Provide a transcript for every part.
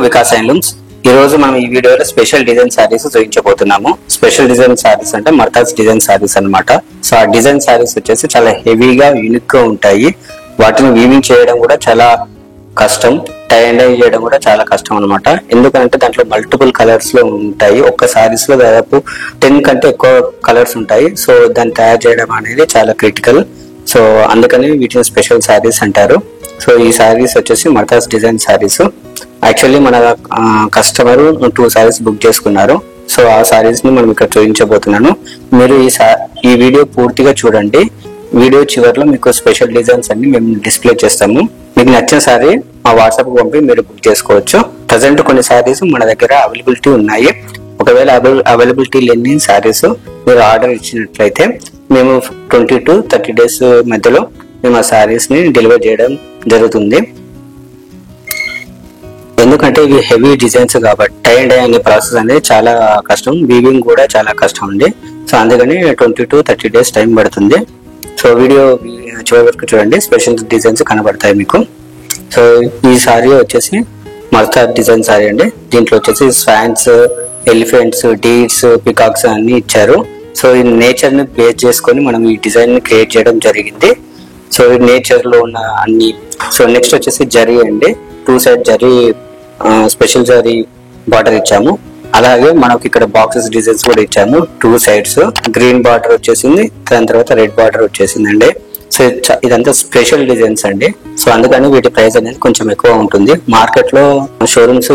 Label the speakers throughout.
Speaker 1: Vikas handlooms. ఈ రోజు మనం ఈ వీడియోలో స్పెషల్ డిజైన్ సారీస్ చూపించబోతున్నాము. స్పెషల్ డిజైన్ సారీస్ అంటే మర్తాజ్ డిజైన్ సారీస్ అన్నమాట. సో ఆ డిజైన్ సారీస్ వచ్చేసి చాలా హెవీగా యూనిక్ గా ఉంటాయి. వాటిని వీవింగ్ చేయడం కూడా చాలా కష్టం, టై అండ్ డై చేయడం కూడా చాలా కష్టం అనమాట. ఎందుకంటే దాంట్లో మల్టిపుల్ కలర్స్ లో ఉంటాయి. ఒక్క సారీస్ లో దాదాపు 10 కంటే ఎక్కువ కలర్స్ ఉంటాయి. సో దాన్ని తయారు చేయడం అనేది చాలా క్రిటికల్. సో అందుకని వీటిని స్పెషల్ సారీస్ అంటారు. సో ఈ సారీస్ వచ్చేసి మర్తాజ్ డిజైన్ సారీస్. యాక్చువల్లీ మన కస్టమర్ 2 సారీస్ బుక్ చేసుకున్నారు. సో ఆ సారీస్ ని మనం ఇక్కడ చూపించబోతున్నాను. మీరు ఈ వీడియో పూర్తిగా చూడండి. వీడియో చివరిలో మీకు స్పెషల్ డిజైన్స్ అన్ని మేము డిస్ప్లే చేస్తాము. మీకు నచ్చిన సారీ మా వాట్సాప్ పంపి మీరు బుక్ చేసుకోవచ్చు. ప్రజెంట్ కొన్ని సారీస్ మన దగ్గర అవైలబిలిటీ ఉన్నాయి. ఒకవేళ అవైలబిలిటీ లేని సారీస్ మీరు ఆర్డర్ ఇచ్చినట్లయితే మేము 20 to 30 days మధ్యలో మేము ఆ సారీస్ ని డెలివర్ చేయడం జరుగుతుంది. ఎందుకంటే ఇవి హెవీ డిజైన్స్ కాబట్టి టై అండ్ డై అనే ప్రాసెస్ అనేది చాలా కష్టం, వీవింగ్ కూడా చాలా కష్టం అండి. సో అందుకని 20 to 30 days టైం పడుతుంది. సో వీడియో చివరి వరకు చూడండి, స్పెషల్ డిజైన్స్ కనబడతాయి మీకు. సో ఈ సారీ వచ్చేసి మర్తాజ్ డిజైన్ సారీ అండి. దీంట్లో వచ్చేసి స్వాన్స్, ఎలిఫెంట్స్, డీర్స్, పికాక్స్ అన్ని ఇచ్చారు. సో ఈ నేచర్ ని బేస్ చేసుకొని మనం ఈ డిజైన్ ని క్రియేట్ చేయడం జరిగింది. సో ఈ నేచర్ లో ఉన్న అన్ని. సో నెక్స్ట్ వచ్చేసి జరీ అండి. 2 side zari, special zari border ఇచ్చాము. అలాగే మనకి ఇక్కడ బాక్సెస్ డిజైన్స్ కూడా ఇచ్చాము. 2 sides గ్రీన్ బార్డర్ వచ్చేసింది, దాని తర్వాత రెడ్ బార్డర్ వచ్చేసిందండి. సో ఇదంతా స్పెషల్ డిజైన్స్ అండి. సో అందుకని వీటి ప్రైస్ అనేది కొంచెం ఎక్కువ ఉంటుంది. మార్కెట్ లో షోరూమ్స్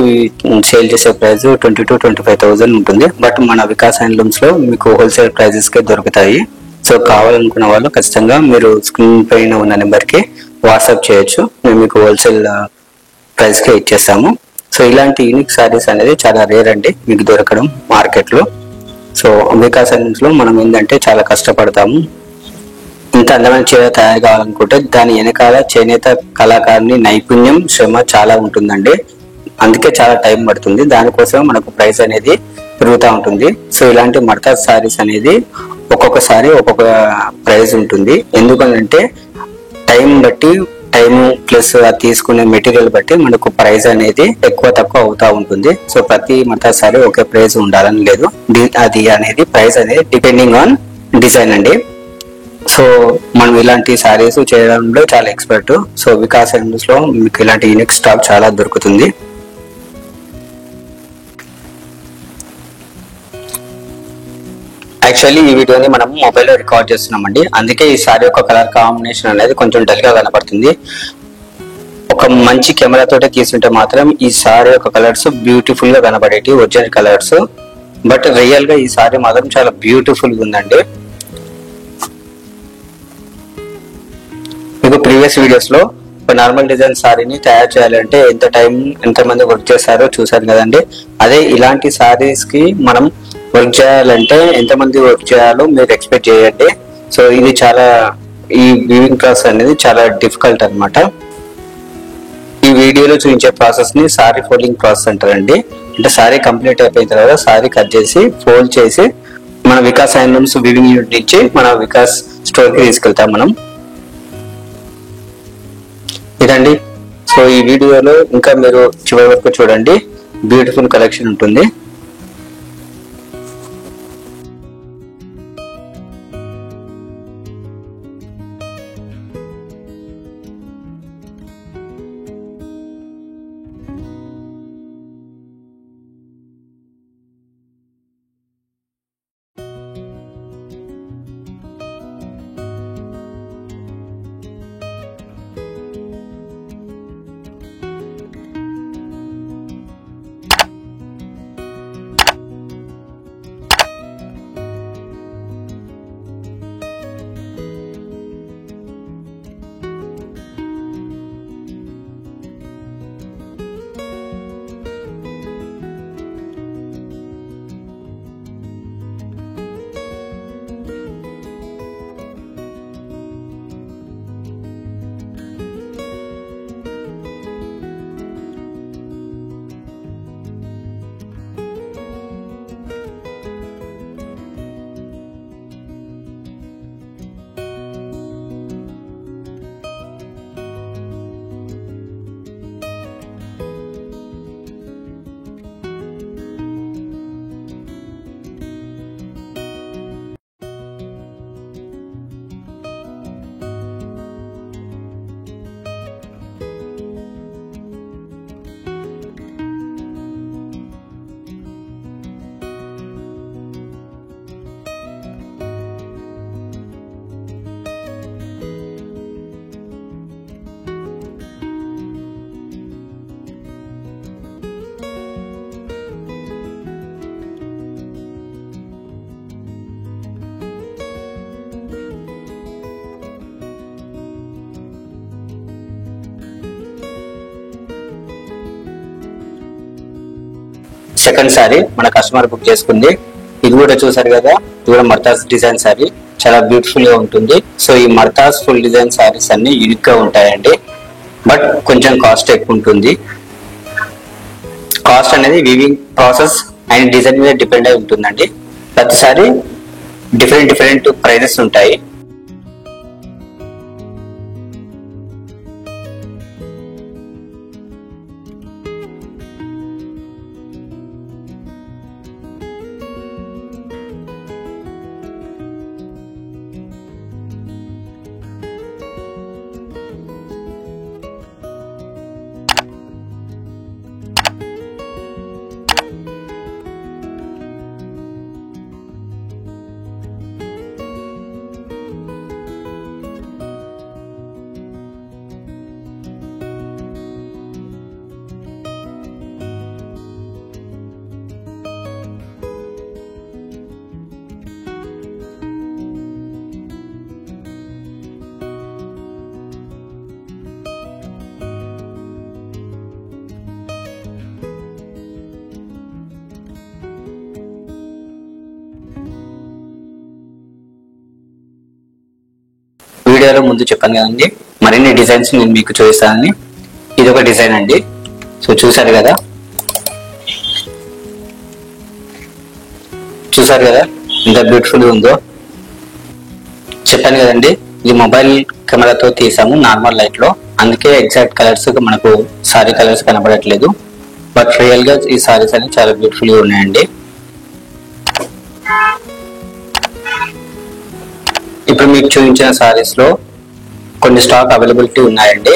Speaker 1: సేల్ చేసే ప్రైస్ 20 to 25,000 ఉంటుంది. బట్ మన వికాస్ హ్యాండ్లూమ్స్ లో మీకు హోల్సేల్ ప్రైజెస్ కే దొరుకుతాయి. సో కావాలనుకున్న వాళ్ళు ఖచ్చితంగా మీరు స్క్రీన్ పైన ఉన్న నెంబర్ కి వాట్సాప్ చేయొచ్చు. మేము మీకు హోల్సేల్ ప్రైస్ కే ఇచ్చేస్తాము. సో ఇలాంటి యూనిక్ సారీస్ అనేది చాలా రేర్ అండి మీకు దొరకడం మార్కెట్ లో. సో వికాస్ హ్యాండ్లూమ్స్ లో మనం ఏంటంటే చాలా కష్టపడతాము. ఇంత అందమైన చీర తయారు కావాలనుకుంటే దాని వెనకాల చేనేత కళాకారుని నైపుణ్యం, శ్రమ చాలా ఉంటుందండి. అందుకే చాలా టైం పడుతుంది. దానికోసం మనకు ప్రైస్ అనేది పెరుగుతూ ఉంటుంది. సో ఇలాంటి మర్తాజ్ సారీస్ అనేది ఒక్కొక్కసారి ఒక్కొక్క ప్రైస్ ఉంటుంది. ఎందుకంటే టైం బట్టి, టైం ప్లస్ తీసుకునే మెటీరియల్ బట్టి మనకు ప్రైస్ అనేది ఎక్కువ తక్కువ అవుతా ఉంటుంది. సో ప్రతి మర్తాజ్ సారీ ఒకే ప్రైస్ ఉండాలని లేదు. అది అనేది ప్రైస్ అనేది డిపెండింగ్ ఆన్ డిజైన్ అండి. సో మనం ఇలాంటి సారీస్ చేయడంలో చాలా ఎక్స్పర్ట్. సో వికాస్ హ్యాండ్లూమ్స్ లో మీకు ఇలాంటి యూనిక్ స్టాక్ చాలా దొరుకుతుంది. యాక్చువల్లీ ఈ వీడియోని మనం మొబైల్ లో రికార్డ్ చేస్తున్నామండి. అందుకే ఈ సారీ యొక్క కలర్ కాంబినేషన్ అనేది కొంచెం డల్ గా కనపడుతుంది. ఒక మంచి కెమెరా తోటే తీసుకుంటే మాత్రం ఈ సారీ యొక్క కలర్స్ బ్యూటిఫుల్ గా కనబడేటి ఒరిజినల్ కలర్స్. బట్ రియల్ గా ఈ సారీ మాత్రం చాలా బ్యూటిఫుల్ గా ఉందండి. మీకు ప్రీవియస్ వీడియోస్ లో ఒక నార్మల్ డిజైన్ సారీని తయారు చేయాలంటే ఎంత టైం, ఎంత మంది వర్క్ చేస్తారో చూసారు కదండి. అదే ఇలాంటి సారీస్ కి మనం వర్క్ చేయాలంటే ఎంతమంది వర్క్ చేయాలో మీరు ఎక్స్పెక్ట్ చేయండి. సో ఇది చాలా, ఈ వీవింగ్ ప్రాసెస్ అనేది చాలా డిఫికల్ట్ అనమాట. ఈ వీడియోలో చూపించే ప్రాసెస్ ని సారీ ఫోల్డింగ్ ప్రాసెస్ అంటారండి. అంటే సారీ కంప్లీట్ అయిపోయిన తర్వాత సారీ కట్ చేసి ఫోల్డ్ చేసి మన వికాస్ హ్యాండ్లూమ్స్ వీవింగ్ యూనిట్ నుంచి మన వికాస్ స్టోర్ కి తీసుకెళ్తాం మనం. ఇదండి. సో ఈ వీడియోలో ఇంకా మీరు చివరి వరకు చూడండి, బ్యూటిఫుల్ కలెక్షన్ ఉంటుంది. సెకండ్ సారీ మన కస్టమర్ బుక్ చేసుకుంది. ఇది కూడా చూసారు కదా, ఇది కూడా మర్తాస్ డిజైన్ సారీ, చాలా బ్యూటిఫుల్ గా ఉంటుంది. సో ఈ మర్తాస్ ఫుల్ డిజైన్ సారీస్ అన్ని యూనిక్ గా ఉంటాయండి, బట్ కొంచెం కాస్ట్ ఎక్కువ ఉంటుంది. కాస్ట్ అనేది వీవింగ్ ప్రాసెస్ అండ్ డిజైన్ మీద డిపెండ్ అయి ఉంటుందండి. ప్రతిసారి డిఫరెంట్ ప్రైజెస్ ఉంటాయి. వీడియోలో ముందు చెప్పాను కదండి, మరిన్ని డిజైన్స్ నేను మీకు చూపిస్తానని. ఇది ఒక డిజైన్ అండి. సో చూసారు కదా ఎంత బ్యూటిఫుల్ ఉందో. చెప్పాను కదండి, ఇది మొబైల్ కెమెరాతో తీసాము నార్మల్ లైట్ లో, అందుకే ఎగ్జాక్ట్ కలర్స్ మనకు సారీ కలర్స్ కనబడట్లేదు. బట్ రియల్ గా ఈ సారీస్ అనేవి చాలా బ్యూటిఫుల్ గా ఉన్నాయండి. ఇప్పుడు మీకు చూపించిన సారీస్ లో కొన్ని స్టాక్ అవైలబిలిటీ ఉన్నాయండి.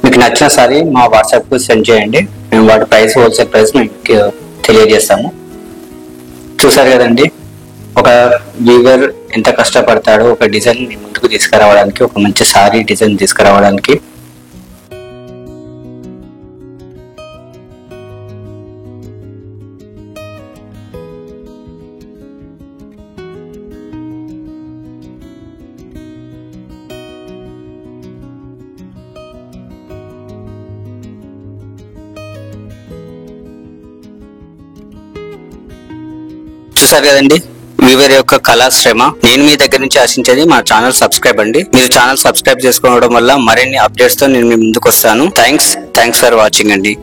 Speaker 1: మీకు నచ్చిన సారీ మా వాట్సాప్ కు సెండ్ చేయండి, మేము వాటి ప్రైస్ హోల్సేల్ ప్రైస్ మీకు తెలియజేస్తాము. చూసారు కదండి, ఒక వీవర్ ఎంత కష్టపడతాడో ఒక డిజైన్ ముందుకు తీసుకురావడానికి, ఒక మంచి సారీ డిజైన్ తీసుకురావడానికి. చూసారు కదండి వీవర్ యొక్క కళా శ్రమ. నేను మీ దగ్గర నుంచి ఆశించేది మా ఛానల్ సబ్స్క్రైబ్ అండి. మీరు ఛానల్ సబ్స్క్రైబ్ చేసుకోవడం వల్ల మరిన్ని అప్డేట్స్ తో నేను మీ ముందుకు వస్తాను. థ్యాంక్స్ ఫర్ వాచింగ్ అండి.